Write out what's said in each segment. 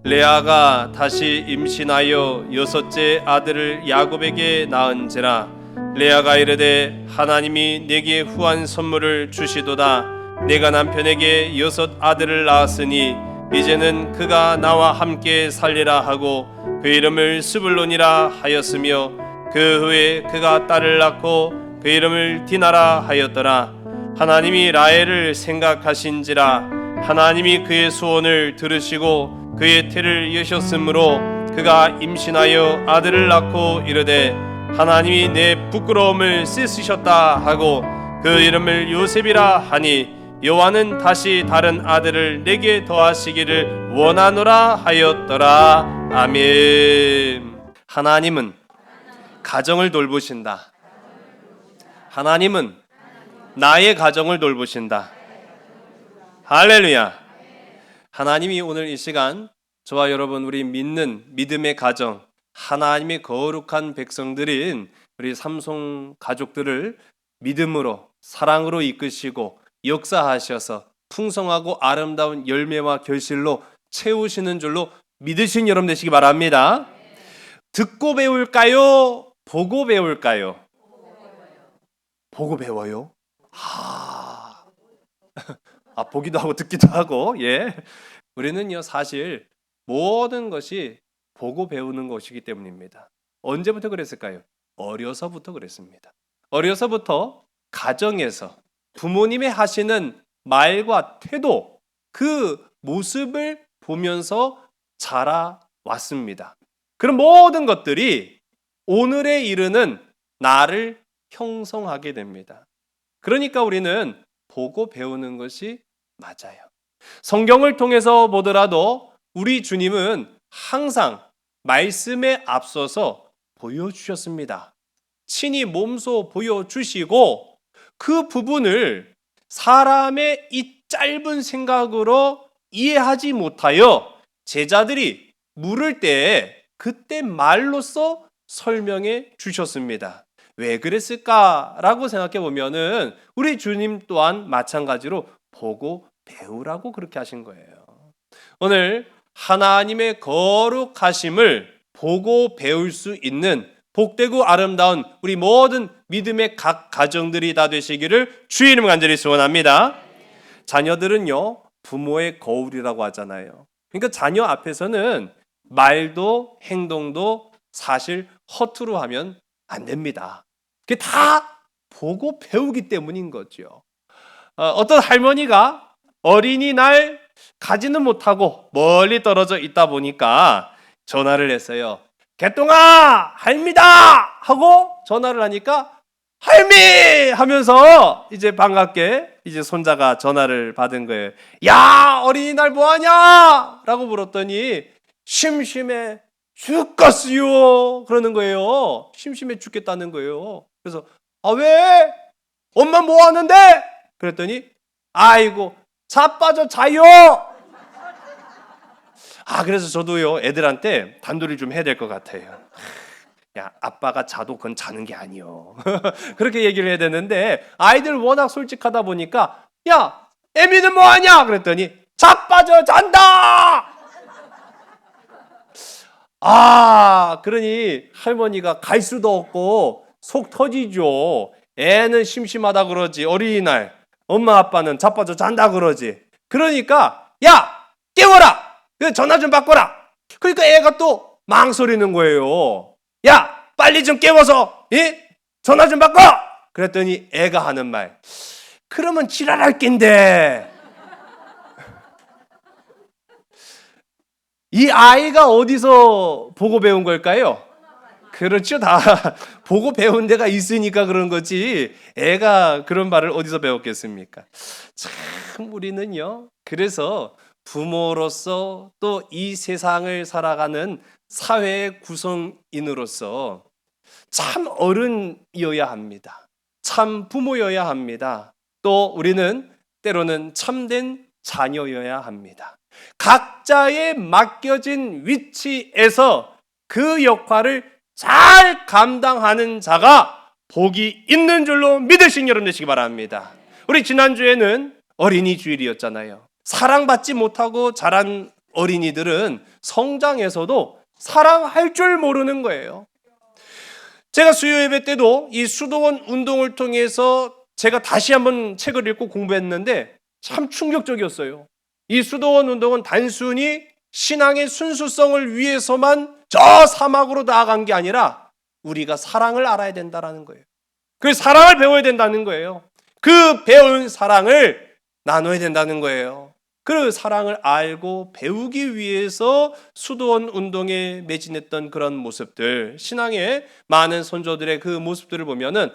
레아가 다시 임신하여 여섯째 아들을 야곱에게 낳은지라. 레아가 이르되 하나님이 내게 후한 선물을 주시도다. 내가 남편에게 여섯 아들을 낳았으니 이제는 그가 나와 함께 살리라 하고 그 이름을 스불론이라 하였으며 그 후에 그가 딸을 낳고 그 이름을 디나라 하였더라. 하나님이 라헬을 생각하신지라. 하나님이 그의 소원을 들으시고 그의 태를 여셨으므로 그가 임신하여 아들을 낳고 이르되 하나님이 내 부끄러움을 씻으셨다 하고 그 이름을 요셉이라 하니 여호와는 다시 다른 아들을 내게 더하시기를 원하노라 하였더라. 아멘. 하나님은 가정을 돌보신다. 하나님은 나의 가정을 돌보신다. 할렐루야. 하나님이 오늘 이 시간 저와 여러분 우리 믿는 믿음의 가정, 하나님의 거룩한 백성들인 우리 삼손 가족들을 믿음으로 사랑으로 이끄시고 역사하셔서 풍성하고 아름다운 열매와 결실로 채우시는 줄로 믿으신 여러분 되시기 바랍니다. 듣고 배울까요? 보고 배울까요? 보고 배워요? 보기도 하고 듣기도 하고. 예. 우리는요 사실 모든 것이 보고 배우는 것이기 때문입니다. 언제부터 그랬을까요? 어려서부터 그랬습니다. 어려서부터 가정에서 부모님의 하시는 말과 태도, 그 모습을 보면서 자라왔습니다. 그런 모든 것들이 오늘에 이르는 나를 형성하게 됩니다. 그러니까 우리는 보고 배우는 것이 맞아요. 성경을 통해서 보더라도 우리 주님은 항상 말씀에 앞서서 보여주셨습니다. 친히 몸소 보여주시고 그 부분을 사람의 이 짧은 생각으로 이해하지 못하여 제자들이 물을 때 그때 말로써 설명해 주셨습니다. 왜 그랬을까라고 생각해 보면은 우리 주님 또한 마찬가지로 보고 배우라고 그렇게 하신 거예요. 오늘 하나님의 거룩하심을 보고 배울 수 있는 복되고 아름다운 우리 모든 믿음의 각 가정들이 다 되시기를 주의 이름으로 간절히 소원합니다. 자녀들은요 부모의 거울이라고 하잖아요. 그러니까 자녀 앞에서는 말도 행동도 사실 허투루 하면 안 됩니다. 그게 다 보고 배우기 때문인 거죠. 어떤 할머니가 어린이날 가지는 못하고 멀리 떨어져 있다 보니까 전화를 했어요. 개똥아 할미다 하고 전화를 하니까 할미 하면서 이제 반갑게 이제 손자가 전화를 받은 거예요. 야 어린이날 뭐하냐 라고 물었더니 심심해 죽겠어요 그러는 거예요. 심심해 죽겠다는 거예요. 그래서 왜? 엄마 뭐 하는데? 그랬더니 아이고 자빠져 자요. 그래서 저도요 애들한테 단도리를 좀 해야 될 것 같아요. 야 아빠가 자도 그건 자는 게 아니요. 그렇게 얘기를 해야 되는데 아이들 워낙 솔직하다 보니까 야 애미는 뭐하냐 그랬더니 자빠져 잔다. 그러니 할머니가 갈 수도 없고 속 터지죠. 애는 심심하다 그러지 어린이날 엄마 아빠는 자빠져 잔다 그러지. 그러니까 야 깨워라 전화 좀 바꿔라. 그러니까 애가 또 망설이는 거예요. 야 빨리 좀 깨워서 전화 좀 바꿔. 그랬더니 애가 하는 말 그러면 지랄할 낀데. 이 아이가 어디서 보고 배운 걸까요? 그렇죠. 다 보고 배운 데가 있으니까 그런 거지 애가 그런 말을 어디서 배웠겠습니까? 참 우리는요 그래서 부모로서 또 이 세상을 살아가는 사회의 구성인으로서 참 어른이어야 합니다. 참 부모여야 합니다. 또 우리는 때로는 참된 자녀여야 합니다. 각자의 맡겨진 위치에서 그 역할을 잘 감당하는 자가 복이 있는 줄로 믿으신 여러분 되시기 바랍니다. 우리 지난주에는 어린이 주일이었잖아요. 사랑받지 못하고 자란 어린이들은 성장해서도 사랑할 줄 모르는 거예요. 제가 수요 예배 때도 이 수도원 운동을 통해서 제가 다시 한번 책을 읽고 공부했는데 참 충격적이었어요. 이 수도원 운동은 단순히 신앙의 순수성을 위해서만 저 사막으로 나아간 게 아니라 우리가 사랑을 알아야 된다는 거예요. 그 사랑을 배워야 된다는 거예요. 그 배운 사랑을 나눠야 된다는 거예요. 그 사랑을 알고 배우기 위해서 수도원 운동에 매진했던 그런 모습들, 신앙의 많은 선조들의 그 모습들을 보면은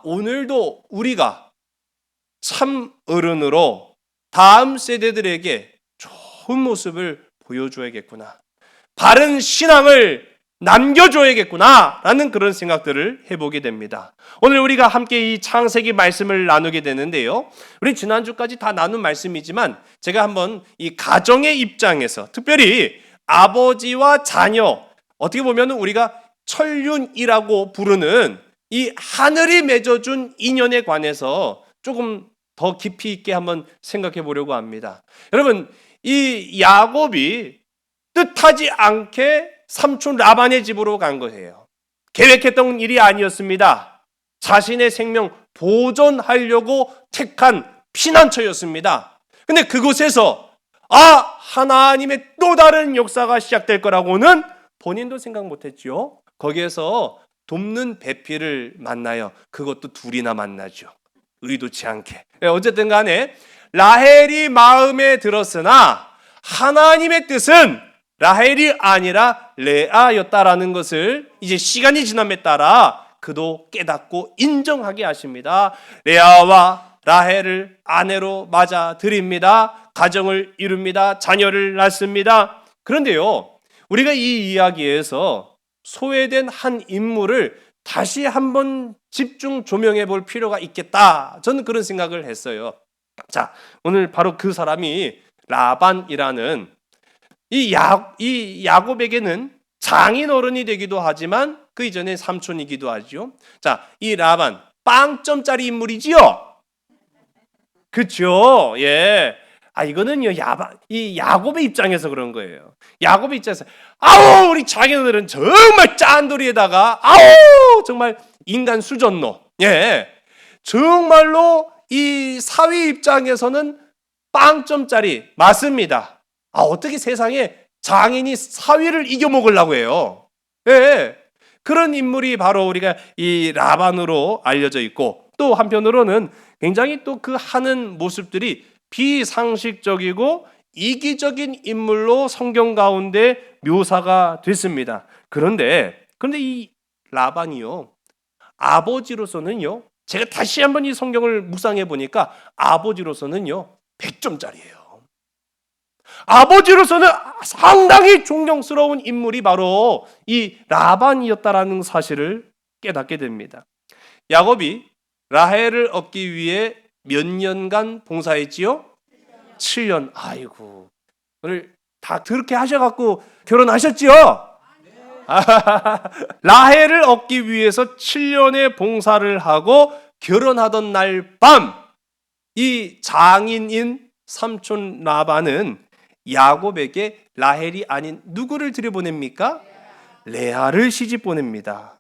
오늘도 우리가 참 어른으로 다음 세대들에게 좋은 모습을 보여줘야겠구나. 바른 신앙을 남겨줘야겠구나라는 그런 생각들을 해보게 됩니다. 오늘 우리가 함께 이 창세기 말씀을 나누게 되는데요. 우리 지난주까지 다 나눈 말씀이지만 제가 한번 이 가정의 입장에서 특별히 아버지와 자녀, 어떻게 보면 우리가 천륜이라고 부르는 이 하늘이 맺어준 인연에 관해서 조금 더 깊이 있게 한번 생각해 보려고 합니다. 여러분, 이 야곱이 뜻하지 않게 삼촌 라반의 집으로 간 거예요. 계획했던 일이 아니었습니다. 자신의 생명 보존하려고 택한 피난처였습니다. 근데 그곳에서 하나님의 또 다른 역사가 시작될 거라고는 본인도 생각 못했죠. 거기에서 돕는 배필을 만나요. 그것도 둘이나 만나죠. 의도치 않게. 어쨌든 간에 라헬이 마음에 들었으나 하나님의 뜻은 라헬이 아니라 레아였다라는 것을 이제 시간이 지남에 따라 그도 깨닫고 인정하게 하십니다. 레아와 라헬을 아내로 맞아 드립니다. 가정을 이룹니다. 자녀를 낳습니다. 그런데요, 우리가 이 이야기에서 소외된 한 인물을 다시 한번 집중 조명해 볼 필요가 있겠다. 저는 그런 생각을 했어요. 자, 오늘 바로 그 사람이 라반이라는 이 야곱에게는 장인 어른이 되기도 하지만 그 이전에 삼촌이기도 하죠. 자, 이 라반 빵점짜리 인물이지요. 그렇죠? 예. 이거는요, 이 야곱의 입장에서 그런 거예요. 야곱의 입장에서 우리 자기네들은 정말 짠돌이에다가 정말 인간 수전노. 예. 정말로 이 사위 입장에서는 빵점짜리 맞습니다. 어떻게 세상에 장인이 사위를 이겨먹으려고 해요. 예. 그런 인물이 바로 우리가 이 라반으로 알려져 있고, 또 한편으로는 굉장히 또 그 하는 모습들이 비상식적이고 이기적인 인물로 성경 가운데 묘사가 됐습니다. 그런데 이 라반이요, 아버지로서는요, 제가 다시 한번 이 성경을 묵상해 보니까 아버지로서는요 100점짜리예요. 아버지로서는 상당히 존경스러운 인물이 바로 이 라반이었다라는 사실을 깨닫게 됩니다. 야곱이 라헬을 얻기 위해 몇 년간 봉사했지요? 7년. 아이고, 오늘 다 그렇게 하셔갖고 결혼하셨지요? 라헬을 얻기 위해서 7년의 봉사를 하고 결혼하던 날 밤, 이 장인인 삼촌 라반은 야곱에게 라헬이 아닌 누구를 들여보냅니까? 레아를 시집 보냅니다.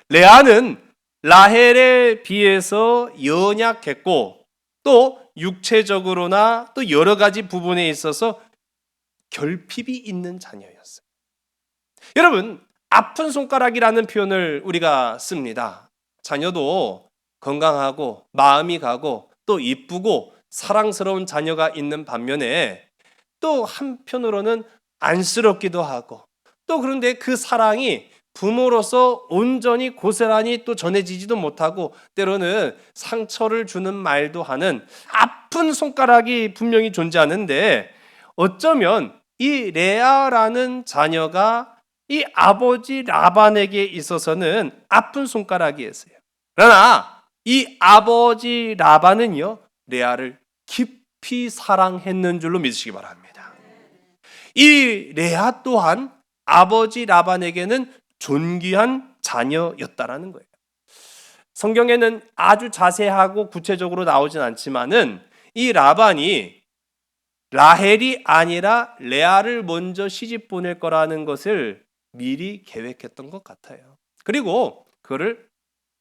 레아는 라헬에 비해서 연약했고 또 육체적으로나 또 여러 가지 부분에 있어서 결핍이 있는 자녀였어요. 여러분, 아픈 손가락이라는 표현을 우리가 씁니다. 자녀도 건강하고 마음이 가고 또 이쁘고 사랑스러운 자녀가 있는 반면에 또 한편으로는 안쓰럽기도 하고, 또 그런데 그 사랑이 부모로서 온전히 고스란히 또 전해지지도 못하고 때로는 상처를 주는 말도 하는 아픈 손가락이 분명히 존재하는데, 어쩌면 이 레아라는 자녀가 이 아버지 라반에게 있어서는 아픈 손가락이었어요. 그러나 이 아버지 라반은요, 레아를 깊이 사랑했는 줄로 믿으시기 바랍니다. 이 레아 또한 아버지 라반에게는 존귀한 자녀였다라는 거예요. 성경에는 아주 자세하고 구체적으로 나오진 않지만은 이 라반이 라헬이 아니라 레아를 먼저 시집 보낼 거라는 것을 미리 계획했던 것 같아요. 그리고 그거를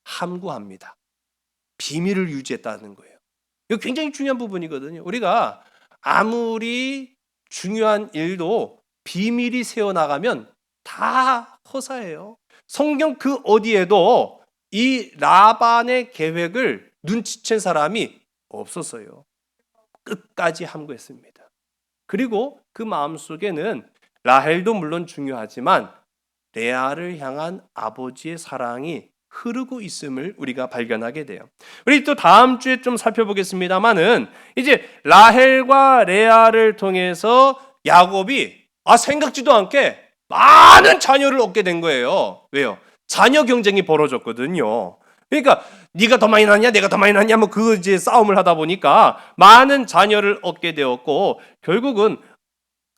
함구합니다. 비밀을 유지했다는 거예요. 이거 굉장히 중요한 부분이거든요. 우리가 아무리 중요한 일도 비밀이 새어나가면 다 허사예요. 성경 그 어디에도 이 라반의 계획을 눈치챈 사람이 없었어요. 끝까지 함구했습니다. 그리고 그 마음속에는 라헬도 물론 중요하지만 레아를 향한 아버지의 사랑이 흐르고 있음을 우리가 발견하게 돼요. 우리 또 다음 주에 좀 살펴보겠습니다만은 이제 라헬과 레아를 통해서 야곱이 생각지도 않게 많은 자녀를 얻게 된 거예요. 왜요? 자녀 경쟁이 벌어졌거든요. 그러니까 네가 더 많이 낳냐, 내가 더 많이 낳냐, 뭐 그 이제 싸움을 하다 보니까 많은 자녀를 얻게 되었고 결국은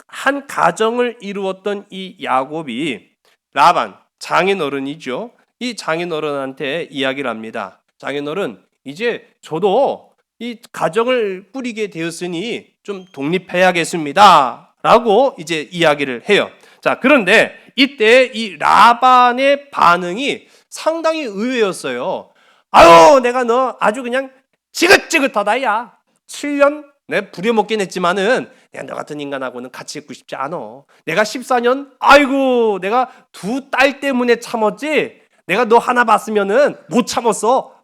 한 가정을 이루었던 이 야곱이 라반 장인어른이죠. 이 장인어른한테 이야기를 합니다. 장인어른, 이제 저도 이 가정을 꾸리게 되었으니 좀 독립해야겠습니다. 라고 이제 이야기를 해요. 자, 그런데 이때 이 라반의 반응이 상당히 의외였어요. 아유, 내가 너 아주 그냥 지긋지긋하다, 야. 7년 내 부려먹긴 했지만은 내가 너 같은 인간하고는 같이 있고 싶지 않아. 내가 14년, 아이고, 내가 두 딸 때문에 참았지. 내가 너 하나 봤으면은 못 참았어.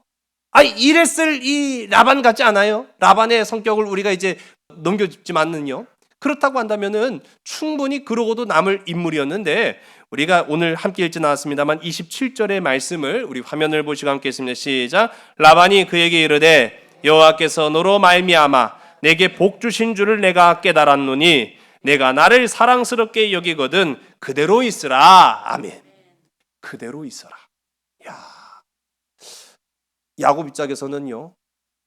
이랬을 이 라반 같지 않아요? 라반의 성격을 우리가 이제 넘겨짚지만은요. 그렇다고 한다면은 충분히 그러고도 남을 인물이었는데 우리가 오늘 함께 읽지 나왔습니다만 27절의 말씀을 우리 화면을 보시고 함께 했습니다. 시작. 라반이 그에게 이르되 여호와께서 너로 말미암아 내게 복 주신 줄을 내가 깨달았노니 내가 나를 사랑스럽게 여기거든 그대로 있으라. 아멘. 그대로 있어라. 야, 야곱 입장에서는요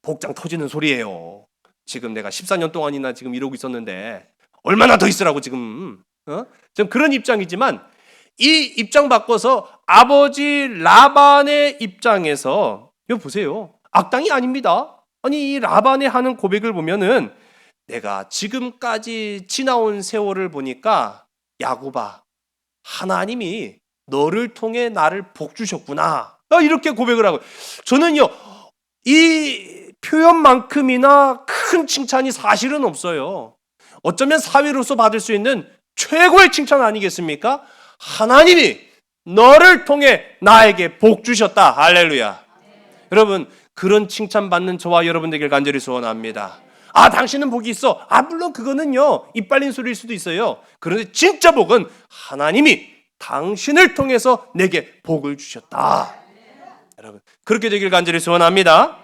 복장 터지는 소리예요. 지금 내가 14년 동안이나 지금 이러고 있었는데 얼마나 더 있으라고 지금 좀 그런 입장이지만 이 입장 바꿔서 아버지 라반의 입장에서 이거 보세요. 악당이 아닙니다. 아니 이 라반이 하는 고백을 보면은 내가 지금까지 지나온 세월을 보니까 야곱아, 하나님이 너를 통해 나를 복 주셨구나. 이렇게 고백을 하고 저는요 이 표현만큼이나 큰 칭찬이 사실은 없어요. 어쩌면 사위로서 받을 수 있는 최고의 칭찬 아니겠습니까? 하나님이 너를 통해 나에게 복 주셨다. 할렐루야. 여러분 그런 칭찬받는 저와 여러분 되길 간절히 소원합니다. 당신은 복이 있어. 물론 그거는요 이빨린 소리일 수도 있어요. 그런데 진짜 복은 하나님이 당신을 통해서 내게 복을 주셨다. 여러분 그렇게 되길 간절히 소원합니다.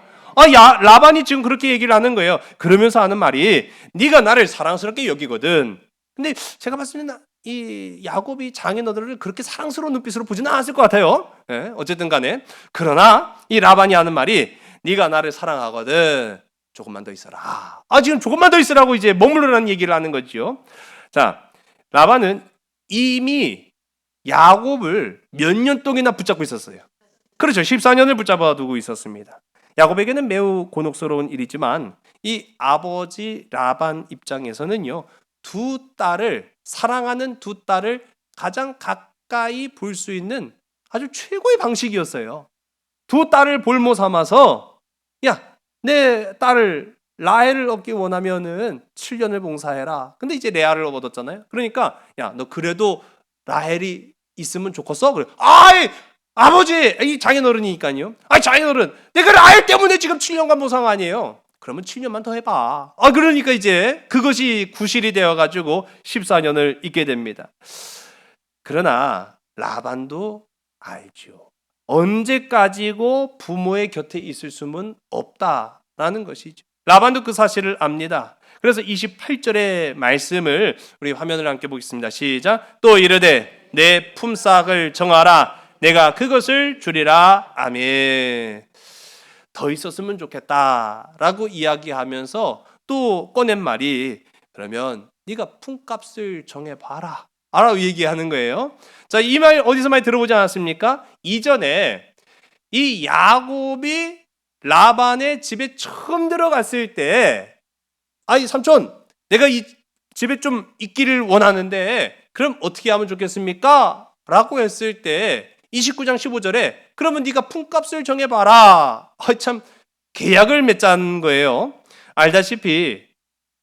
라반이 지금 그렇게 얘기를 하는 거예요. 그러면서 하는 말이 네가 나를 사랑스럽게 여기거든. 근데 제가 봤을 때는 이 야곱이 장인어른을 그렇게 사랑스러운 눈빛으로 보지는 않았을 것 같아요. 어쨌든 간에 그러나 이 라반이 하는 말이 네가 나를 사랑하거든. 조금만 더 있어라. 지금 조금만 더 있으라고 이제 머무르라는 얘기를 하는 거죠. 자, 라반은 이미 야곱을 몇 년 동안이나 붙잡고 있었어요. 그렇죠. 14년을 붙잡아 두고 있었습니다. 야곱에게는 매우 곤혹스러운 일이지만 이 아버지 라반 입장에서는요. 사랑하는 두 딸을 가장 가까이 볼 수 있는 아주 최고의 방식이었어요. 두 딸을 볼모 삼아서 내 딸을 라헬을 얻기 원하면은 7년을 봉사해라. 근데 이제 레아를 얻었잖아요. 그러니까 너 그래도 라헬이 있으면 좋겠어? 그래. 아버지, 이 장인어른이니까요. 장인어른, 내가 라헬 때문에 지금 7년간 봉사한 아니에요. 그러면 7년만 더 해봐. 그러니까 이제 그것이 구실이 되어가지고 14년을 있게 됩니다. 그러나 라반도 알죠. 언제까지고 부모의 곁에 있을 수는 없다라는 것이죠. 라반도 그 사실을 압니다. 그래서 28절의 말씀을 우리 화면을 함께 보겠습니다. 시작. 또 이르되 내 품삯을 정하라. 내가 그것을 주리라. 아멘. 더 있었으면 좋겠다라고 이야기하면서 또 꺼낸 말이 그러면 네가 품값을 정해봐라. 라고 얘기하는 거예요. 자, 이 말 어디서 많이 들어보지 않았습니까? 이전에 이 야곱이 라반의 집에 처음 들어갔을 때 삼촌 내가 이 집에 좀 있기를 원하는데 그럼 어떻게 하면 좋겠습니까? 라고 했을 때 29장 15절에 그러면 네가 품값을 정해봐라. 참 계약을 맺자는 거예요. 알다시피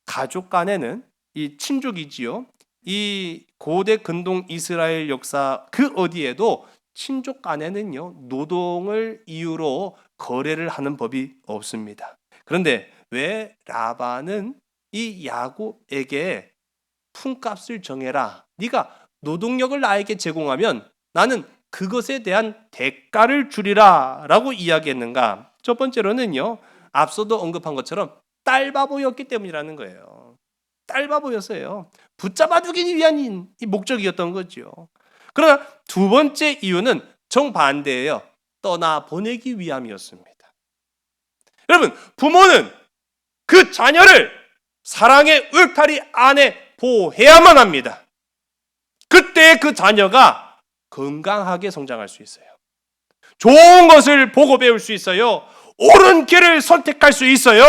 가족 간에는 이 친족이지요. 이 고대 근동 이스라엘 역사 그 어디에도 친족 간에는요 노동을 이유로 거래를 하는 법이 없습니다. 그런데 왜 라반은 이 야곱에게 품값을 정해라. 네가 노동력을 나에게 제공하면 나는 그것에 대한 대가를 주리라 라고 이야기했는가? 첫 번째로는요 앞서도 언급한 것처럼 딸바보였기 때문이라는 거예요. 딸바보였어요. 붙잡아두기 위한 이 목적이었던 거죠. 그러나 두 번째 이유는 정반대예요. 떠나보내기 위함이었습니다. 여러분, 부모는 그 자녀를 사랑의 울타리 안에 보호해야만 합니다. 그때 그 자녀가 건강하게 성장할 수 있어요. 좋은 것을 보고 배울 수 있어요. 옳은 길을 선택할 수 있어요.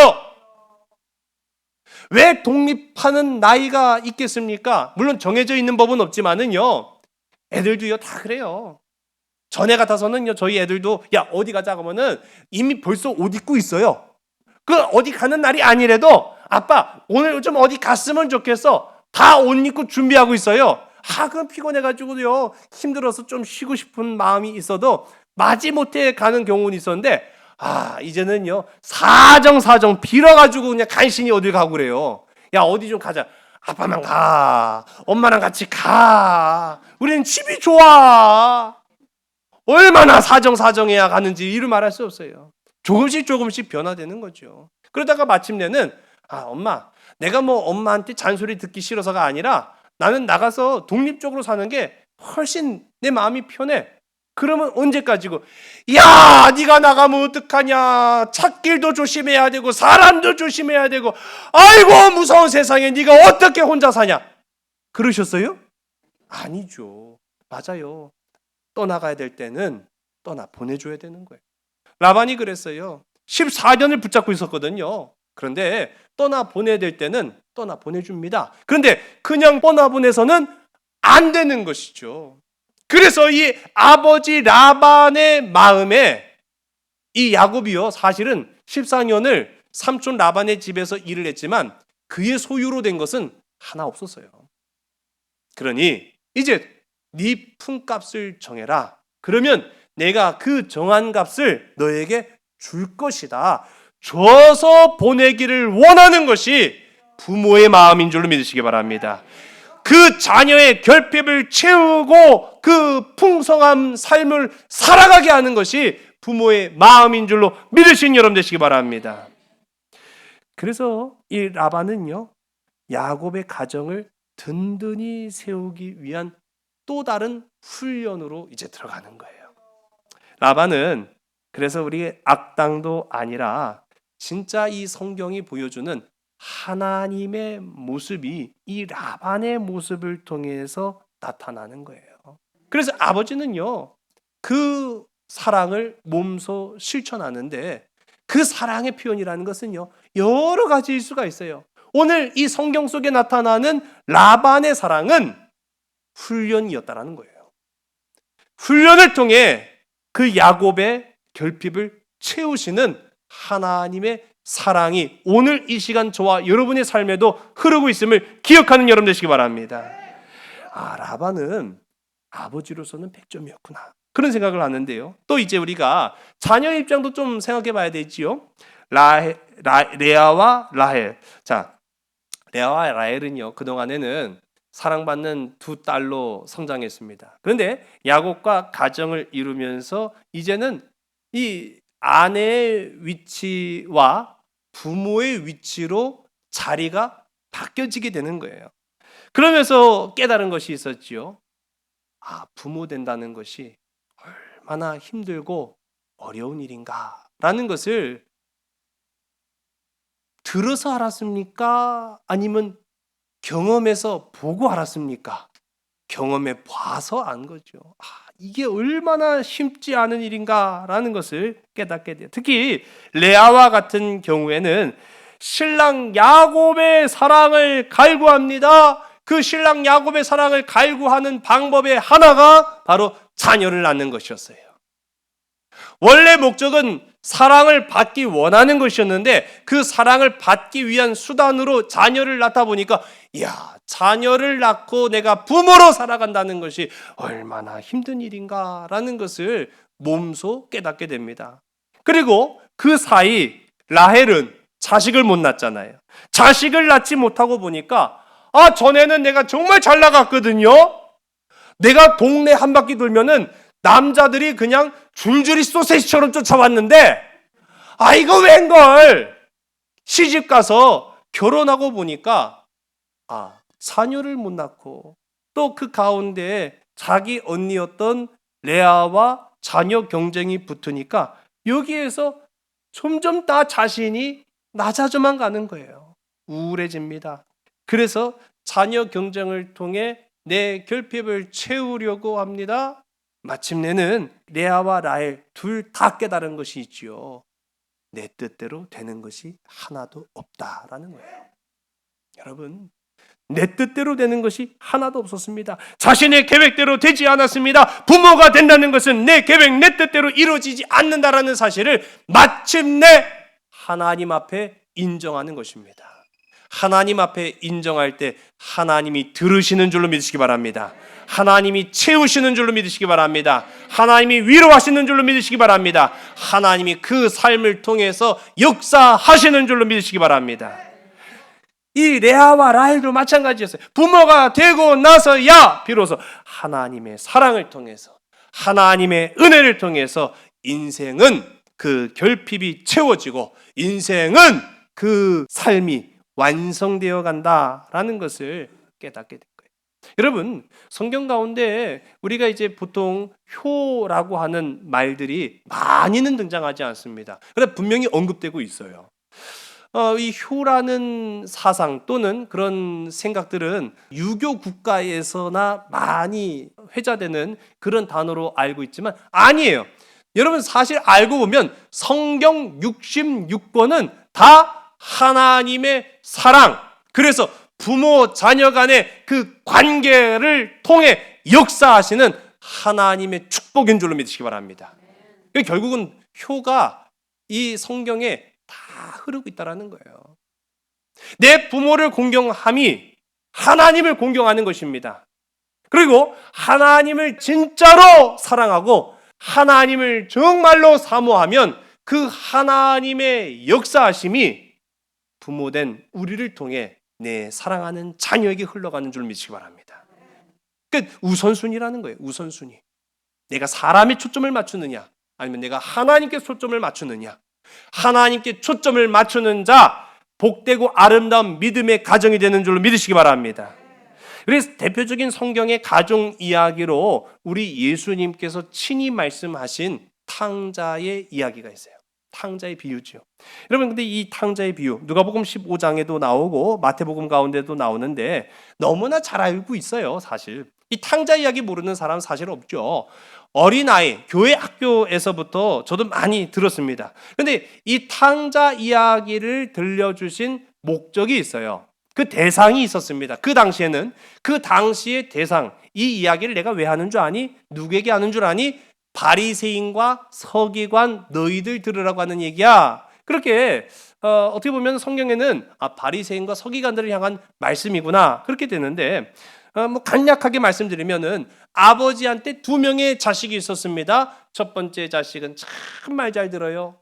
왜 독립하는 나이가 있겠습니까? 물론 정해져 있는 법은 없지만은요. 애들도요 다 그래요. 전에 같아서는요 저희 애들도 야 어디 가자 그러면은 이미 벌써 옷 입고 있어요. 그 어디 가는 날이 아니래도 아빠 오늘 좀 어디 갔으면 좋겠어. 다 옷 입고 준비하고 있어요. 그럼 피곤해가지고요 힘들어서 좀 쉬고 싶은 마음이 있어도 마지못해 가는 경우는 있었는데 이제는요 사정 빌어가지고 그냥 간신히 어딜 가고 그래요. 야 어디 좀 가자. 아빠만 가. 엄마랑 같이 가. 우리는 집이 좋아. 얼마나 사정해야 가는지 이루 말할 수 없어요. 조금씩 변화되는 거죠. 그러다가 마침내는 엄마 내가 뭐 엄마한테 잔소리 듣기 싫어서가 아니라 나는 나가서 독립적으로 사는 게 훨씬 내 마음이 편해. 그러면 언제까지고 야 네가 나가면 어떡하냐. 찾길도 조심해야 되고 사람도 조심해야 되고 아이고 무서운 세상에 네가 어떻게 혼자 사냐. 그러셨어요? 아니죠. 맞아요. 떠나가야 될 때는 떠나 보내줘야 되는 거예요. 라반이 그랬어요. 14년을 붙잡고 있었거든요. 그런데 떠나 보내야 될 때는 떠나 보내줍니다. 그런데 그냥 떠나 보내서는 안 되는 것이죠. 그래서 이 아버지 라반의 마음에 이 야곱이요 사실은 14년을 삼촌 라반의 집에서 일을 했지만 그의 소유로 된 것은 하나 없었어요. 그러니 이제 네 품값을 정해라. 그러면 내가 그 정한 값을 너에게 줄 것이다. 줘서 보내기를 원하는 것이 부모의 마음인 줄로 믿으시기 바랍니다. 그 자녀의 결핍을 채우고 그 풍성한 삶을 살아가게 하는 것이 부모의 마음인 줄로 믿으신 여러분 되시기 바랍니다. 그래서 이 라반은요 야곱의 가정을 든든히 세우기 위한 또 다른 훈련으로 이제 들어가는 거예요. 라반은 그래서 우리 악당도 아니라 진짜 이 성경이 보여주는 하나님의 모습이 이 라반의 모습을 통해서 나타나는 거예요. 그래서 아버지는요 그 사랑을 몸소 실천하는데 그 사랑의 표현이라는 것은요 여러 가지일 수가 있어요. 오늘 이 성경 속에 나타나는 라반의 사랑은 훈련이었다라는 거예요. 훈련을 통해 그 야곱의 결핍을 채우시는 하나님의 사랑이 오늘 이 시간 저와 여러분의 삶에도 흐르고 있음을 기억하는 여러분 되시기 바랍니다. 라반은 아버지로서는 100점이었구나. 그런 생각을 하는데요. 또 이제 우리가 자녀의 입장도 좀 생각해 봐야 되지요. 레아와 라헬. 자, 레아와 라헬은요, 그동안에는 사랑받는 두 딸로 성장했습니다. 그런데 야곱과 가정을 이루면서 이제는 이 아내의 위치와 부모의 위치로 자리가 바뀌어지게 되는 거예요. 그러면서 깨달은 것이 있었지요. 부모 된다는 것이 얼마나 힘들고 어려운 일인가라는 것을 들어서 알았습니까? 아니면 경험해서 보고 알았습니까? 경험해 봐서 안 거죠. 이게 얼마나 쉽지 않은 일인가라는 것을 깨닫게 돼요. 특히 레아와 같은 경우에는 신랑 야곱의 사랑을 갈구합니다. 그 신랑 야곱의 사랑을 갈구하는 방법의 하나가 바로 자녀를 낳는 것이었어요. 원래 목적은 사랑을 받기 원하는 것이었는데 그 사랑을 받기 위한 수단으로 자녀를 낳다 보니까 이야, 자녀를 낳고 내가 부모로 살아간다는 것이 얼마나 힘든 일인가라는 것을 몸소 깨닫게 됩니다. 그리고 그 사이 라헬은 자식을 못 낳잖아요. 자식을 낳지 못하고 보니까 전에는 내가 정말 잘 나갔거든요. 내가 동네 한 바퀴 돌면은 남자들이 그냥 줄줄이 소세지처럼 쫓아왔는데 이거 웬걸. 시집 가서 결혼하고 보니까 자녀를 못 낳고 또 그 가운데 자기 언니였던 레아와 자녀 경쟁이 붙으니까 여기에서 점점 다 자신이 낮아져만 가는 거예요. 우울해집니다. 그래서 자녀 경쟁을 통해 내 결핍을 채우려고 합니다. 마침내는 레아와 라헬 둘 다 깨달은 것이 있지요. 내 뜻대로 되는 것이 하나도 없다라는 거예요. 여러분, 내 뜻대로 되는 것이 하나도 없었습니다. 자신의 계획대로 되지 않았습니다. 부모가 된다는 것은 내 계획, 내 뜻대로 이루어지지 않는다라는 사실을 마침내 하나님 앞에 인정하는 것입니다. 하나님 앞에 인정할 때 하나님이 들으시는 줄로 믿으시기 바랍니다. 하나님이 채우시는 줄로 믿으시기 바랍니다. 하나님이 위로하시는 줄로 믿으시기 바랍니다. 하나님이 그 삶을 통해서 역사하시는 줄로 믿으시기 바랍니다. 이 레아와 라헬도 마찬가지였어요. 부모가 되고 나서야 비로소 하나님의 사랑을 통해서, 하나님의 은혜를 통해서 인생은 그 결핍이 채워지고 인생은 그 삶이 완성되어 간다라는 것을 깨닫게 된 거예요. 여러분, 성경 가운데 우리가 이제 보통 효라고 하는 말들이 많이는 등장하지 않습니다. 그런데 분명히 언급되고 있어요. 이 효라는 사상 또는 그런 생각들은 유교 국가에서나 많이 회자되는 그런 단어로 알고 있지만 아니에요. 여러분, 사실 알고 보면 성경 66권은 다 하나님의 사랑, 그래서 부모 자녀 간의 그 관계를 통해 역사하시는 하나님의 축복인 줄로 믿으시기 바랍니다. 결국은 효가 이 성경에 다 흐르고 있다는 거예요. 내 부모를 공경함이 하나님을 공경하는 것입니다. 그리고 하나님을 진짜로 사랑하고 하나님을 정말로 사모하면 그 하나님의 역사하심이 부모된 우리를 통해 내 사랑하는 자녀에게 흘러가는 줄 믿으시기 바랍니다. 그러니까 우선순위라는 거예요. 우선순위. 내가 사람에 초점을 맞추느냐 아니면 내가 하나님께 초점을 맞추느냐. 하나님께 초점을 맞추는 자 복되고 아름다운 믿음의 가정이 되는 줄로 믿으시기 바랍니다. 그래서 대표적인 성경의 가정 이야기로 우리 예수님께서 친히 말씀하신 탕자의 이야기가 있어요. 탕자의 비유죠. 여러분, 근데 이 탕자의 비유 누가복음 15장에도 나오고 마태복음 가운데도 나오는데 너무나 잘 알고 있어요. 사실 이 탕자 이야기 모르는 사람 사실 없죠. 어린아이, 교회 학교에서부터 저도 많이 들었습니다. 그런데 이 탕자 이야기를 들려주신 목적이 있어요. 그 대상이 있었습니다. 그 당시에는 그 당시의 대상, 이 이야기를 내가 왜 하는 줄 아니? 누구에게 하는 줄 아니? 바리새인과 서기관 너희들 들으라고 하는 얘기야. 그렇게 어떻게 보면 성경에는 바리새인과 서기관들을 향한 말씀이구나 그렇게 되는데 간략하게 말씀드리면은 아버지한테 2명의 자식이 있었습니다. 첫 번째 자식은 참 말 잘 들어요.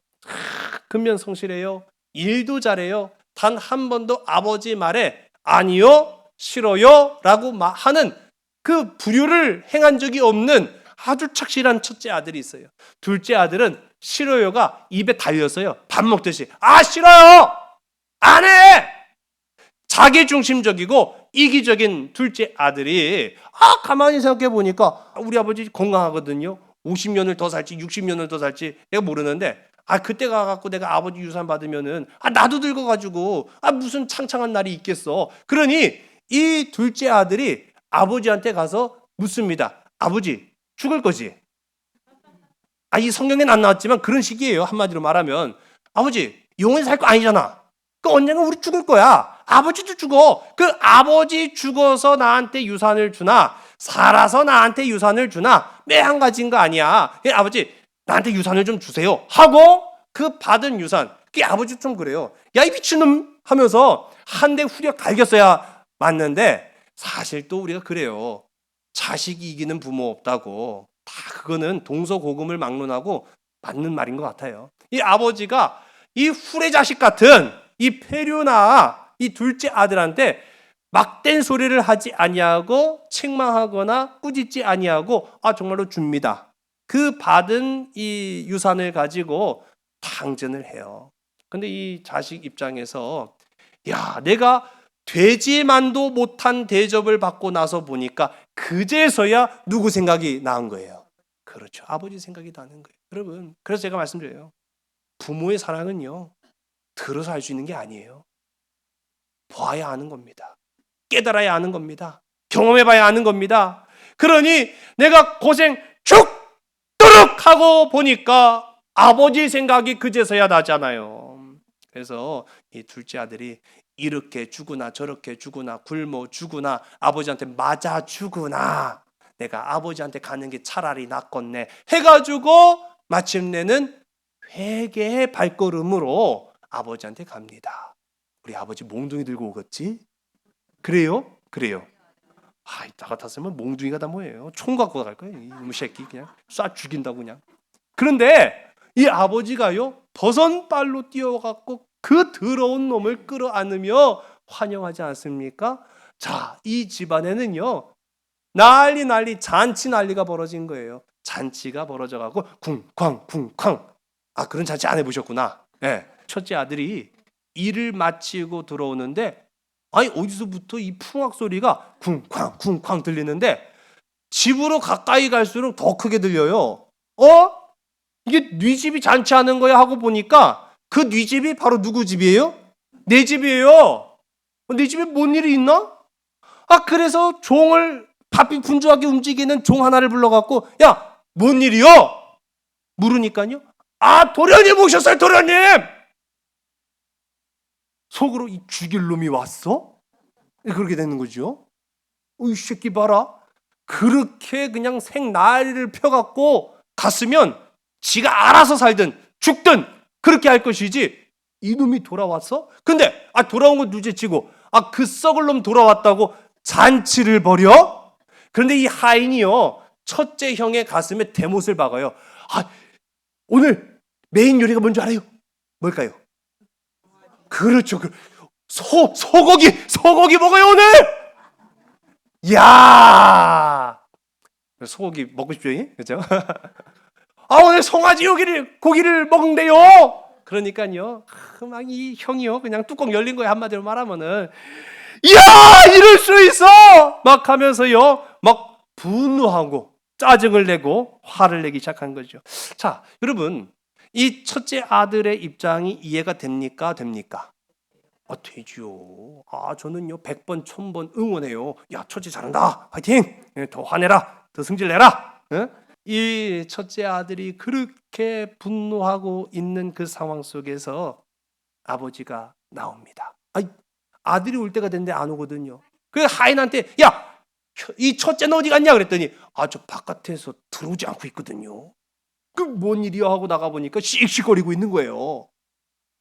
근면성실해요. 일도 잘해요. 단 한 번도 아버지 말에 아니요, 싫어요 라고 하는 그 불효를 행한 적이 없는 아주 착실한 첫째 아들이 있어요. 둘째 아들은 싫어요가 입에 달렸어요. 밥 먹듯이. 싫어요! 안 해! 자기중심적이고 이기적인 둘째 아들이 가만히 생각해 보니까 우리 아버지 건강하거든요. 50년을 더 살지 60년을 더 살지 내가 모르는데 그때 가갖고 내가 아버지 유산 받으면은 나도 늙어가지고 무슨 창창한 날이 있겠어. 그러니 이 둘째 아들이 아버지한테 가서 묻습니다. 아버지 죽을 거지? 이 성경에는 안 나왔지만 그런 식이에요. 한마디로 말하면 아버지 영원히 살 거 아니잖아. 그 언젠가 우리 죽을 거야. 아버지도 죽어. 그 아버지 죽어서 나한테 유산을 주나 살아서 나한테 유산을 주나 매 한 가지인 거 아니야. 아버지 나한테 유산을 좀 주세요 하고 그 받은 유산, 그 아버지 좀 그래요. 야, 이 미친놈 하면서 한 대 후려 갈겼어야 맞는데, 사실 또 우리가 그래요. 자식이 이기는 부모 없다고. 다 그거는 동서고금을 막론하고 맞는 말인 것 같아요. 이 아버지가 이 후레자식 같은 이 페류나 이 둘째 아들한테 막된 소리를 하지 아니하고 책망하거나 꾸짖지 아니하고 정말로 줍니다. 그 받은 이 유산을 가지고 당전을 해요. 근데 이 자식 입장에서 야, 내가 되지만도 못한 대접을 받고 나서 보니까 그제서야 누구 생각이 나은 거예요. 그렇죠. 아버지 생각이 나는 거예요. 여러분, 그래서 제가 말씀드려요. 부모의 사랑은요, 들어서 할 수 있는 게 아니에요. 봐야 아는 겁니다. 깨달아야 아는 겁니다. 경험해봐야 아는 겁니다. 그러니 내가 고생 죽도록 하고 보니까 아버지 생각이 그제서야 나잖아요. 그래서 이 둘째 아들이 이렇게 죽으나 저렇게 죽으나 굶어 죽으나 아버지한테 맞아 죽으나 내가 아버지한테 가는 게 차라리 낫겠네 해가지고 마침내는 회개의 발걸음으로 아버지한테 갑니다. 우리 아버지 몽둥이 들고 오겠지? 그래요? 그래요. 나 같았으면 몽둥이가 다 뭐예요? 총 갖고 갈 거예요. 이놈의 새끼 그냥 쏴 죽인다고 그냥. 그런데 이 아버지가요, 버선발로 뛰어갖고 그 더러운 놈을 끌어안으며 환영하지 않습니까? 자, 이 집안에는요, 난리 잔치 난리가 벌어진 거예요. 잔치가 벌어져가고 쿵쾅 그런 잔치 안 해보셨구나. 네. 첫째 아들이 일을 마치고 들어오는데 어디서부터 이 풍악 소리가 쿵쾅 들리는데 집으로 가까이 갈수록 더 크게 들려요. 이게 네 집이 잔치하는 거야 하고 보니까 그 네 집이 바로 누구 집이에요? 내 집이에요. 네 집에 뭔 일이 있나? 그래서 종을 바삐 분주하게 움직이는 종 하나를 불러갖고 야, 뭔 일이요? 물으니까요. 도련님 오셨어요, 도련님! 속으로 이 죽일 놈이 왔어? 그렇게 되는 거죠. 이 새끼 봐라. 그렇게 그냥 생나리를 펴갖고 갔으면 지가 알아서 살든 죽든 그렇게 할 것이지 이놈이 돌아왔어? 근데 돌아온 건 둘째치고 그 썩을 놈 돌아왔다고 잔치를 벌여? 그런데 이 하인이요, 첫째 형의 가슴에 대못을 박아요. 오늘 메인 요리가 뭔지 알아요? 뭘까요? 그렇죠. 소고기 먹어요 오늘. 야, 소고기 먹고 싶죠, 그렇죠? 오늘 송아지 고기를 먹는데요. 그러니까요, 막 이 형이요, 그냥 뚜껑 열린 거에 한마디로 말하면은, 야, 이럴 수 있어! 막 하면서요, 막 분노하고 짜증을 내고 화를 내기 시작한 거죠. 자, 여러분, 이 첫째 아들의 입장이 이해가 됩니까? 되죠. 저는요 100번 1000번 응원해요. 야, 첫째 잘한다. 파이팅. 더 화내라. 더 승질내라. 이 첫째 아들이 그렇게 분노하고 있는 그 상황 속에서 아버지가 나옵니다. 아들이 올 때가 됐는데 안 오거든요. 그 하인한테 야, 이 첫째는 어디 갔냐 그랬더니 저 바깥에서 들어오지 않고 있거든요. 그 뭔 일이야 하고 나가보니까 씩씩거리고 있는 거예요.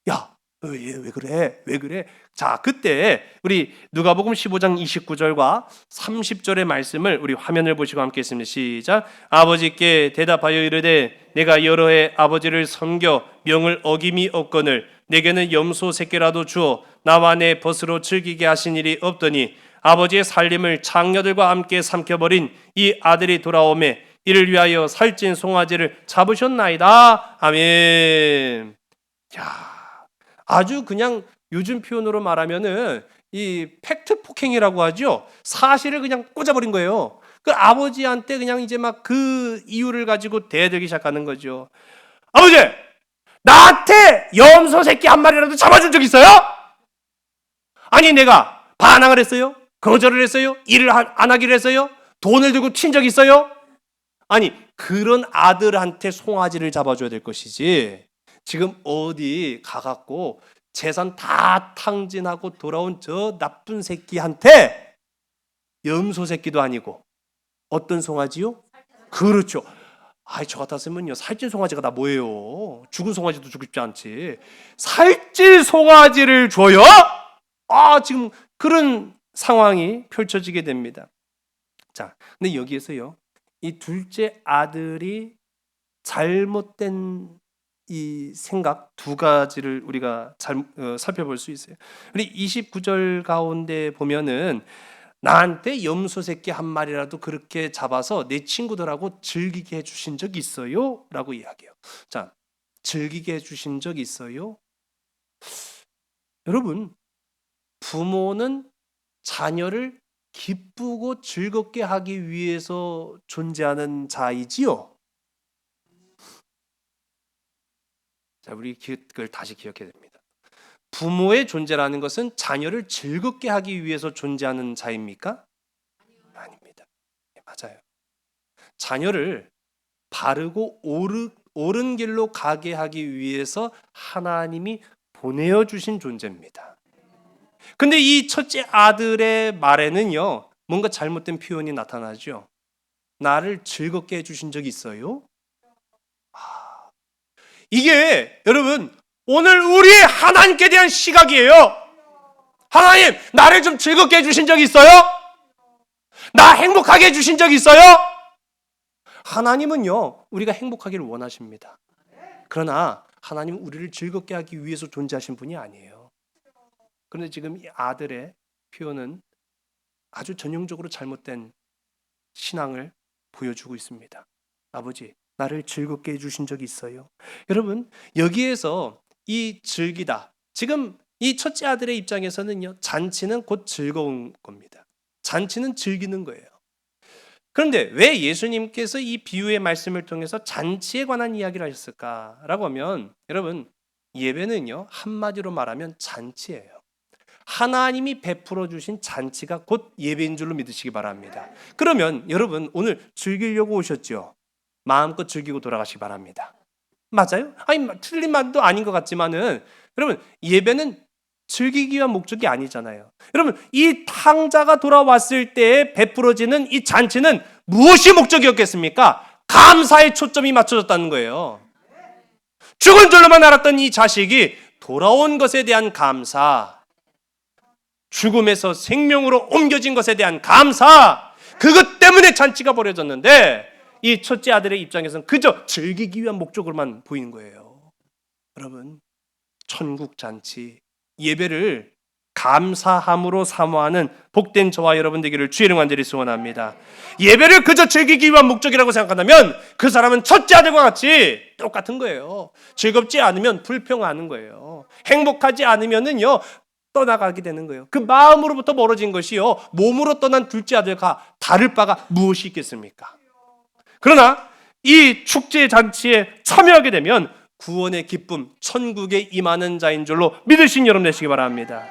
야, 왜 그래? 자, 그때 우리 누가복음 15장 29절과 30절의 말씀을 우리 화면을 보시고 함께 했습니다. 시작. 아버지께 대답하여 이르되 내가 여러 해 아버지를 섬겨 명을 어김이 없거늘 내게는 염소 새끼라도 주어 나와 내 벗으로 즐기게 하신 일이 없더니 아버지의 살림을 장녀들과 함께 삼켜버린 이 아들이 돌아오매 이를 위하여 살찐 송아지를 잡으셨나이다. 아멘. 야, 아주 그냥 요즘 표현으로 말하면은 이 팩트 폭행이라고 하죠. 사실을 그냥 꽂아버린 거예요. 그 아버지한테 그냥 이제 막 그 이유를 가지고 대들기 시작하는 거죠. 아버지, 나한테 염소 새끼 한 마리라도 잡아준 적 있어요? 아니, 내가 반항을 했어요? 거절을 했어요? 일을 안 하기로 했어요? 돈을 들고 튄 적 있어요? 아니, 그런 아들한테 송아지를 잡아줘야 될 것이지 지금 어디 가갖고 재산 다 탕진하고 돌아온 저 나쁜 새끼한테 염소 새끼도 아니고 어떤 송아지요? 그렇죠. 아이, 저 같았으면요, 살찐 송아지가 다 뭐예요? 죽은 송아지도 죽고 싶지 않지. 살찐 송아지를 줘요? 지금 그런 상황이 펼쳐지게 됩니다. 자, 근데 여기에서요, 이 둘째 아들이 잘못된 이 생각 두 가지를 우리가 살펴볼 수 있어요. 우리 29절 가운데 보면은 나한테 염소 새끼 한 마리라도 그렇게 잡아서 내 친구들하고 즐기게 해주신 적 있어요? 라고 이야기해요. 자, 즐기게 해주신 적 있어요? 여러분, 부모는 자녀를 기쁘고 즐겁게 하기 위해서 존재하는 자이지요. 자, 우리 그걸 다시 기억해야 됩니다. 부모의 존재라는 것은 자녀를 즐겁게 하기 위해서 존재하는 자입니까? 아닙니다. 네, 맞아요. 자녀를 바르고 옳은 길로 가게 하기 위해서 하나님이 보내어주신 존재입니다. 근데 이 첫째 아들의 말에는요, 뭔가 잘못된 표현이 나타나죠. 나를 즐겁게 해주신 적이 있어요? 이게 여러분, 오늘 우리의 하나님께 대한 시각이에요. 하나님, 나를 좀 즐겁게 해주신 적이 있어요? 나 행복하게 해주신 적이 있어요? 하나님은요, 우리가 행복하기를 원하십니다. 그러나 하나님은 우리를 즐겁게 하기 위해서 존재하신 분이 아니에요. 그런데 지금 이 아들의 표현은 아주 전형적으로 잘못된 신앙을 보여주고 있습니다. 아버지, 나를 즐겁게 해주신 적이 있어요? 여러분, 여기에서 이 즐기다, 지금 이 첫째 아들의 입장에서는요, 잔치는 곧 즐거운 겁니다. 잔치는 즐기는 거예요. 그런데 왜 예수님께서 이 비유의 말씀을 통해서 잔치에 관한 이야기를 하셨을까라고 하면, 여러분, 예배는요, 한마디로 말하면 잔치예요. 하나님이 베풀어 주신 잔치가 곧 예배인 줄로 믿으시기 바랍니다. 그러면 여러분, 오늘 즐기려고 오셨죠? 마음껏 즐기고 돌아가시기 바랍니다. 맞아요? 아니, 틀린 말도 아닌 것 같지만은, 여러분, 예배는 즐기기 위한 목적이 아니잖아요. 여러분, 이 탕자가 돌아왔을 때 베풀어지는 이 잔치는 무엇이 목적이었겠습니까? 감사의 초점이 맞춰졌다는 거예요. 죽은 줄로만 알았던 이 자식이 돌아온 것에 대한 감사, 죽음에서 생명으로 옮겨진 것에 대한 감사, 그것 때문에 잔치가 벌어졌는데 이 첫째 아들의 입장에서는 그저 즐기기 위한 목적으로만 보이는 거예요. 여러분, 천국 잔치, 예배를 감사함으로 사모하는 복된 저와 여러분 되기를 주의 이름 간절히 소원합니다. 예배를 그저 즐기기 위한 목적이라고 생각한다면 그 사람은 첫째 아들과 같이 똑같은 거예요. 즐겁지 않으면 불평하는 거예요. 행복하지 않으면은요, 떠나가게 되는 거예요. 그 마음으로부터 멀어진 것이요, 몸으로 떠난 둘째 아들과 다를 바가 무엇이 있겠습니까? 그러나 이 축제 잔치에 참여하게 되면 구원의 기쁨, 천국에 임하는 자인 줄로 믿으신 여러분 되시기 바랍니다.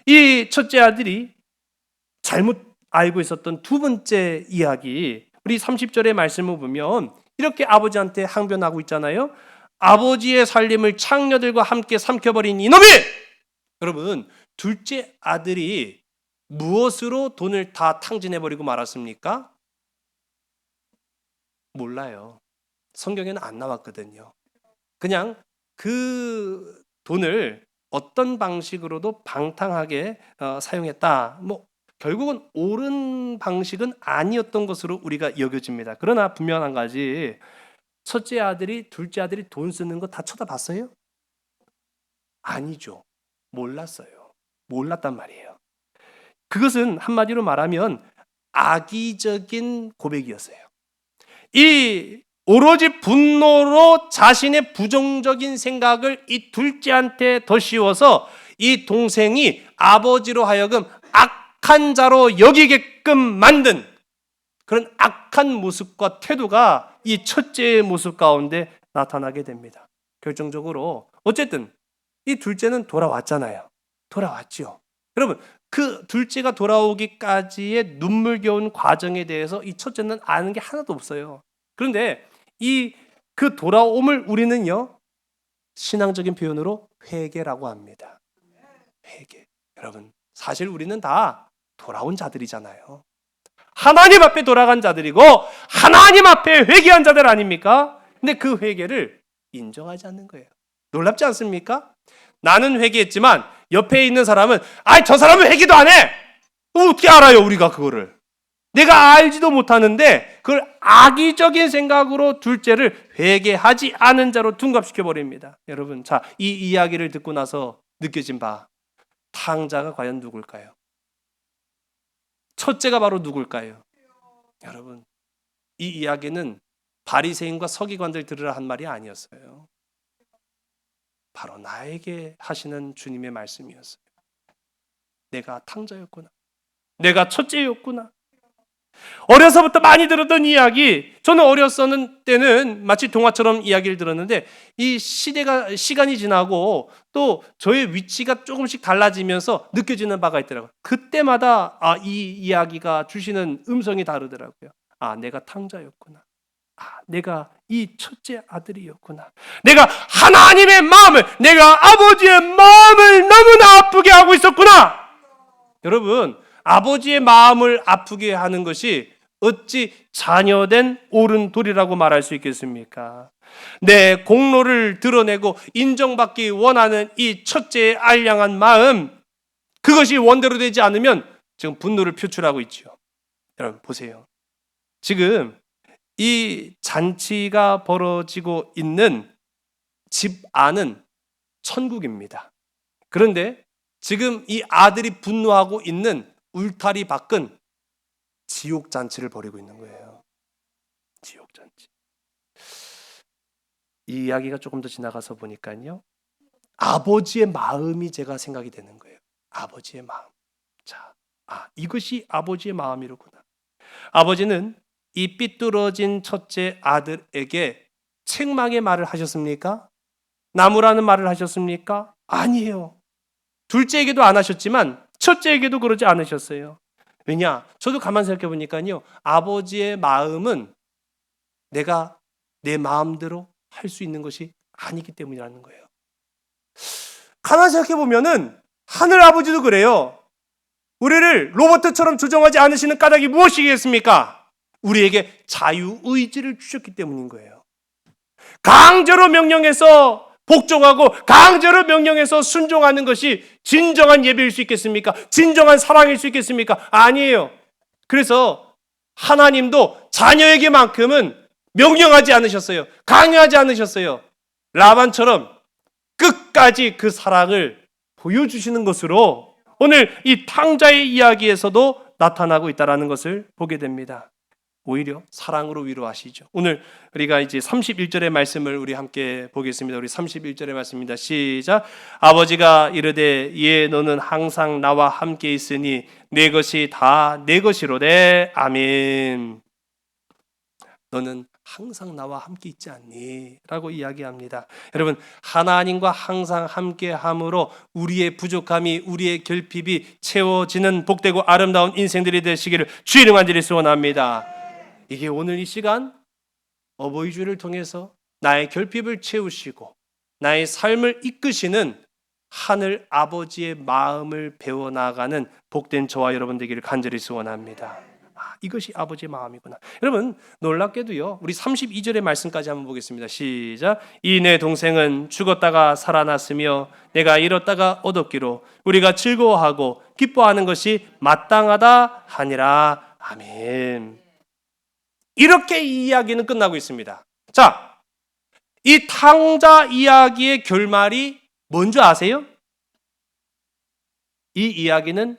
이 첫째 아들이 잘못 알고 있었던 두 번째 이야기, 우리 30절의 말씀을 보면 이렇게 아버지한테 항변하고 있잖아요. 아버지의 살림을 창녀들과 함께 삼켜버린 이놈이! 여러분, 둘째 아들이 무엇으로 돈을 다 탕진해버리고 말았습니까? 몰라요. 성경에는 안 나왔거든요. 그냥 그 돈을 어떤 방식으로도 방탕하게 사용했다. 결국은 옳은 방식은 아니었던 것으로 우리가 여겨집니다. 그러나 분명한 가지, 첫째 아들이 둘째 아들이 돈 쓰는 거 다 쳐다봤어요? 아니죠. 몰랐어요. 몰랐단 말이에요. 그것은 한마디로 말하면 악의적인 고백이었어요. 이 오로지 분노로 자신의 부정적인 생각을 이 둘째한테 더 씌워서 이 동생이 아버지로 하여금 악한 자로 여기게끔 만든 그런 악한 모습과 태도가 이 첫째의 모습 가운데 나타나게 됩니다. 결정적으로 어쨌든 이 둘째는 돌아왔잖아요. 돌아왔죠. 여러분, 그 둘째가 돌아오기까지의 눈물겨운 과정에 대해서 이 첫째는 아는 게 하나도 없어요. 그런데 그 돌아옴을 우리는요, 신앙적인 표현으로 회개라고 합니다. 회개. 여러분, 사실 우리는 다 돌아온 자들이잖아요. 하나님 앞에 돌아간 자들이고 하나님 앞에 회개한 자들 아닙니까? 근데 그 회개를 인정하지 않는 거예요. 놀랍지 않습니까? 나는 회개했지만 옆에 있는 사람은 저 사람은 회개도 안 해. 어떻게 알아요, 우리가 그거를? 내가 알지도 못하는데 그걸 악의적인 생각으로 둘째를 회개하지 않은 자로 둔갑시켜 버립니다. 여러분, 자, 이 이야기를 듣고 나서 느껴진 바, 탕자가 과연 누굴까요? 첫째가 바로 누굴까요? 여러분, 이 이야기는 바리새인과 서기관들 들으라 한 말이 아니었어요. 바로 나에게 하시는 주님의 말씀이었어요. 내가 탕자였구나. 내가 첫째였구나. 어려서부터 많이 들었던 이야기, 저는 어렸을 때는 마치 동화처럼 이야기를 들었는데 이 시간이 지나고 또 저의 위치가 조금씩 달라지면서 느껴지는 바가 있더라고요. 그때마다 이 이야기가 주시는 음성이 다르더라고요. 내가 탕자였구나. 내가 이 첫째 아들이었구나. 내가 하나님의 마음을, 내가 아버지의 마음을 너무나 아프게 하고 있었구나. 여러분, 아버지의 마음을 아프게 하는 것이 어찌 자녀된 옳은 도리라고 말할 수 있겠습니까? 내 공로를 드러내고 인정받기 원하는 이 첫째의 알량한 마음, 그것이 원대로 되지 않으면 지금 분노를 표출하고 있죠. 여러분 보세요. 지금 이 잔치가 벌어지고 있는 집 안은 천국입니다. 그런데 지금 이 아들이 분노하고 있는 울타리 밖은 지옥 잔치를 벌이고 있는 거예요. 지옥 잔치. 이 이야기가 조금 더 지나가서 보니까요, 아버지의 마음이 제가 생각이 되는 거예요. 아버지의 마음. 자, 이것이 아버지의 마음이로구나. 아버지는 이 삐뚤어진 첫째 아들에게 책망의 말을 하셨습니까? 나무라는 말을 하셨습니까? 아니에요. 둘째에게도 안 하셨지만 첫째에게도 그러지 않으셨어요. 왜냐? 저도 가만 생각해 보니까요, 아버지의 마음은 내가 내 마음대로 할 수 있는 것이 아니기 때문이라는 거예요. 가만 생각해 보면은 하늘 아버지도 그래요. 우리를 로봇처럼 조정하지 않으시는 까닭이 무엇이겠습니까? 우리에게 자유의지를 주셨기 때문인 거예요. 강제로 명령해서 복종하고 강제로 명령해서 순종하는 것이 진정한 예배일 수 있겠습니까? 진정한 사랑일 수 있겠습니까? 아니에요. 그래서 하나님도 자녀에게만큼은 명령하지 않으셨어요. 강요하지 않으셨어요. 라반처럼 끝까지 그 사랑을 보여주시는 것으로 오늘 이 탕자의 이야기에서도 나타나고 있다는 것을 보게 됩니다. 오히려 사랑으로 위로하시죠. 오늘 우리가 이제 31절의 말씀을 우리 함께 보겠습니다. 우리 31절의 말씀입니다. 시작. 아버지가 이르되 예 너는 항상 나와 함께 있으니 내 것이 다 내 것이로되 아멘. 너는 항상 나와 함께 있지 않니? 라고 이야기합니다. 여러분, 하나님과 항상 함께함으로 우리의 부족함이, 우리의 결핍이 채워지는 복되고 아름다운 인생들이 되시기를 주의 이름 간절히 소원합니다. 이게 오늘 이 시간 어버이 주를 통해서 나의 결핍을 채우시고 나의 삶을 이끄시는 하늘 아버지의 마음을 배워나가는 복된 저와 여러분 되기를 간절히 소원합니다. 이것이 아버지의 마음이구나. 여러분, 놀랍게도요, 우리 32절의 말씀까지 한번 보겠습니다. 시작. 이 내 동생은 죽었다가 살아났으며 내가 잃었다가 얻었기로 우리가 즐거워하고 기뻐하는 것이 마땅하다 하니라. 아멘. 이렇게 이 이야기는 끝나고 있습니다. 자, 이 탕자 이야기의 결말이 뭔지 아세요? 이 이야기는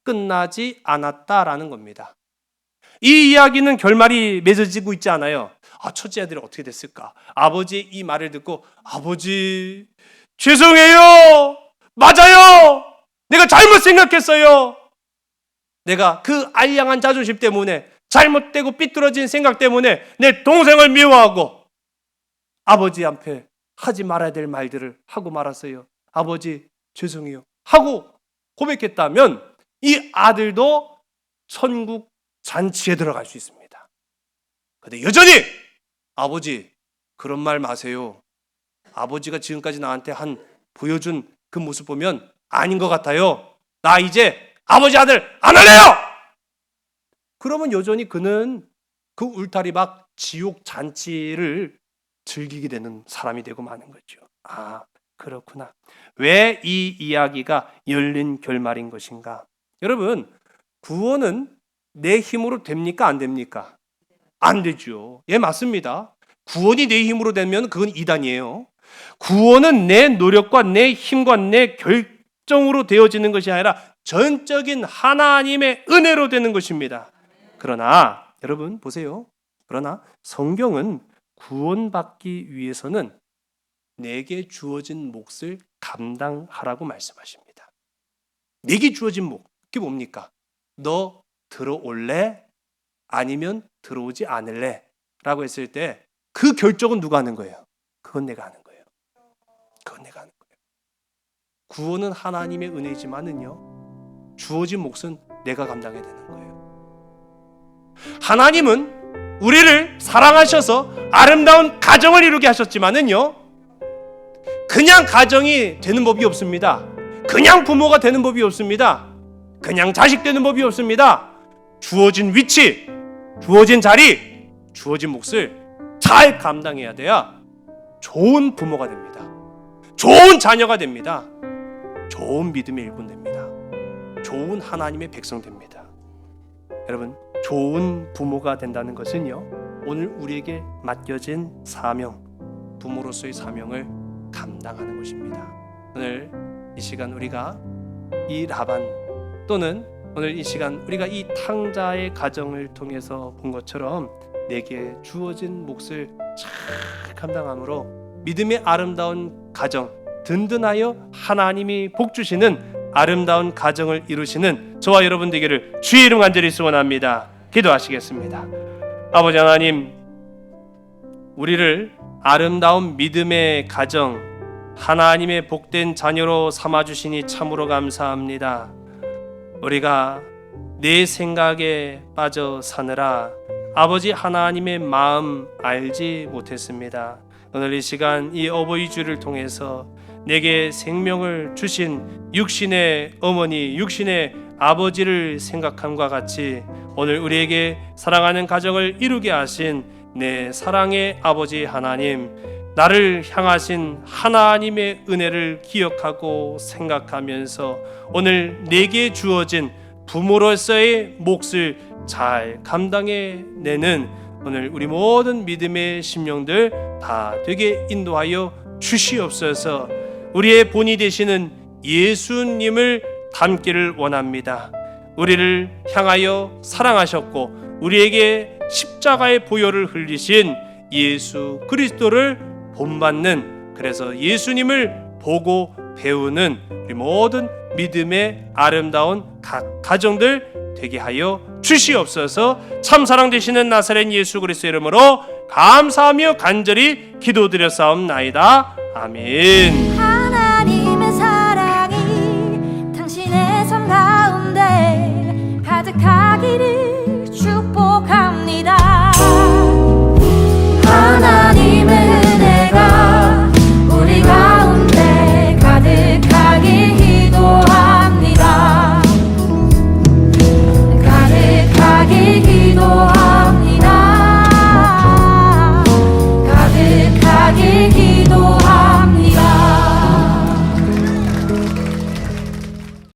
끝나지 않았다라는 겁니다. 이 이야기는 결말이 맺어지고 있지 않아요. 첫째 아들이 어떻게 됐을까? 아버지의 이 말을 듣고 아버지 죄송해요. 맞아요. 내가 잘못 생각했어요. 내가 그 알량한 자존심 때문에 잘못되고 삐뚤어진 생각 때문에 내 동생을 미워하고 아버지 앞에 하지 말아야 될 말들을 하고 말았어요. 아버지 죄송해요 하고 고백했다면 이 아들도 천국 잔치에 들어갈 수 있습니다. 그런데 여전히 아버지 그런 말 마세요. 아버지가 지금까지 나한테 한 보여준 그 모습 보면 아닌 것 같아요. 나 이제 아버지 아들 안 할래요! 그러면 여전히 그는 그 울타리 밖 지옥 잔치를 즐기게 되는 사람이 되고 마는 거죠. 아, 그렇구나. 왜 이 이야기가 열린 결말인 것인가? 여러분, 구원은 내 힘으로 됩니까? 안 됩니까? 안 되죠. 예, 맞습니다. 구원이 내 힘으로 되면 그건 이단이에요. 구원은 내 노력과 내 힘과 내 결정으로 되어지는 것이 아니라 전적인 하나님의 은혜로 되는 것입니다. 그러나 여러분 보세요. 그러나 성경은 구원받기 위해서는 내게 주어진 몫을 감당하라고 말씀하십니다. 내게 주어진 몫, 그게 뭡니까? 너 들어올래? 아니면 들어오지 않을래? 라고 했을 때 그 결정은 누가 하는 거예요? 그건 내가 하는 거예요. 그건 내가 하는 거예요. 구원은 하나님의 은혜지만은요, 주어진 몫은 내가 감당해야 되는 거예요. 하나님은 우리를 사랑하셔서 아름다운 가정을 이루게 하셨지만은요, 그냥 가정이 되는 법이 없습니다. 그냥 부모가 되는 법이 없습니다. 그냥 자식 되는 법이 없습니다. 주어진 위치, 주어진 자리, 주어진 몫을 잘 감당해야 돼야 좋은 부모가 됩니다. 좋은 자녀가 됩니다. 좋은 믿음의 일꾼 됩니다. 좋은 하나님의 백성 됩니다. 여러분, 좋은 부모가 된다는 것은요, 오늘 우리에게 맡겨진 사명, 부모로서의 사명을 감당하는 것입니다. 오늘 이 시간 우리가 이 라반 또는 오늘 이 시간 우리가 이 탕자의 가정을 통해서 본 것처럼 내게 주어진 몫을 잘 감당함으로 믿음의 아름다운 가정, 든든하여 하나님이 복 주시는 아름다운 가정을 이루시는 저와 여러분 되기를 주의 이름 간절히 소원합니다. 기도하시겠습니다. 아버지 하나님, 우리를 아름다운 믿음의 가정, 하나님의 복된 자녀로 삼아주시니 참으로 감사합니다. 우리가 내 생각에 빠져 사느라 아버지 하나님의 마음 알지 못했습니다. 오늘 이 시간 이 어버이 주를 통해서 내게 생명을 주신 육신의 어머니, 육신의 아버지를 생각함과 같이 오늘 우리에게 사랑하는 가정을 이루게 하신 내 사랑의 아버지 하나님, 나를 향하신 하나님의 은혜를 기억하고 생각하면서 오늘 내게 주어진 부모로서의 몫을 잘 감당해내는 오늘 우리 모든 믿음의 심령들 다 되게 인도하여 주시옵소서. 우리의 본이 되시는 예수님을 닮기를 원합니다. 우리를 향하여 사랑하셨고 우리에게 십자가의 보혈을 흘리신 예수 그리스도를 본받는, 그래서 예수님을 보고 배우는 우리 모든 믿음의 아름다운 각 가정들 되게 하여 주시옵소서. 참 사랑 되시는 나사렛 예수 그리스도의 이름으로 감사하며 간절히 기도드렸사옵나이다. 아멘.